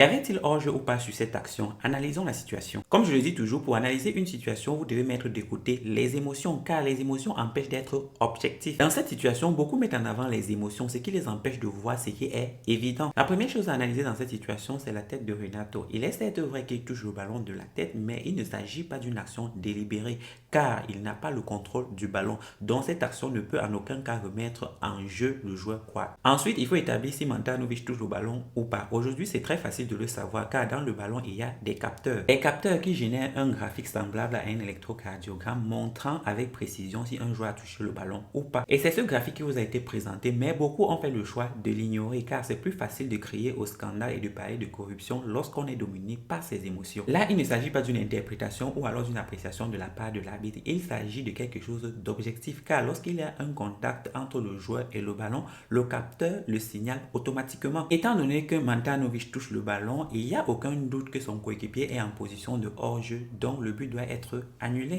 Y avait-il hors-jeu ou pas sur cette action? Analysons la situation. Comme je le dis toujours, pour analyser une situation, vous devez mettre de côté les émotions, car les émotions empêchent d'être objectif. Dans cette situation, beaucoup mettent en avant les émotions, ce qui les empêche de voir ce qui est évident. La première chose à analyser dans cette situation, c'est la tête de Renato. Il est certes vrai qu'il touche le ballon de la tête, mais il ne s'agit pas d'une action délibérée, car il n'a pas le contrôle du ballon. Donc cette action ne peut en aucun cas remettre en jeu le joueur quoi. Ensuite, il faut établir si Mantanovic touche le ballon ou pas. Aujourd'hui, c'est très facile de le savoir, car dans le ballon, il y a des capteurs. Des capteurs qui génèrent un graphique semblable à un électrocardiogramme montrant avec précision si un joueur a touché le ballon ou pas. Et c'est ce graphique qui vous a été présenté, mais beaucoup ont fait le choix de l'ignorer, car c'est plus facile de crier au scandale et de parler de corruption lorsqu'on est dominé par ses émotions. Là, il ne s'agit pas d'une interprétation ou alors d'une appréciation de la part de l'arbitre. Il s'agit de quelque chose d'objectif, car lorsqu'il y a un contact entre le joueur et le ballon, le capteur le signale automatiquement. Étant donné que Mantanovic touche le ballon, il n'y a aucun doute que son coéquipier est en position de hors-jeu, donc le but doit être annulé.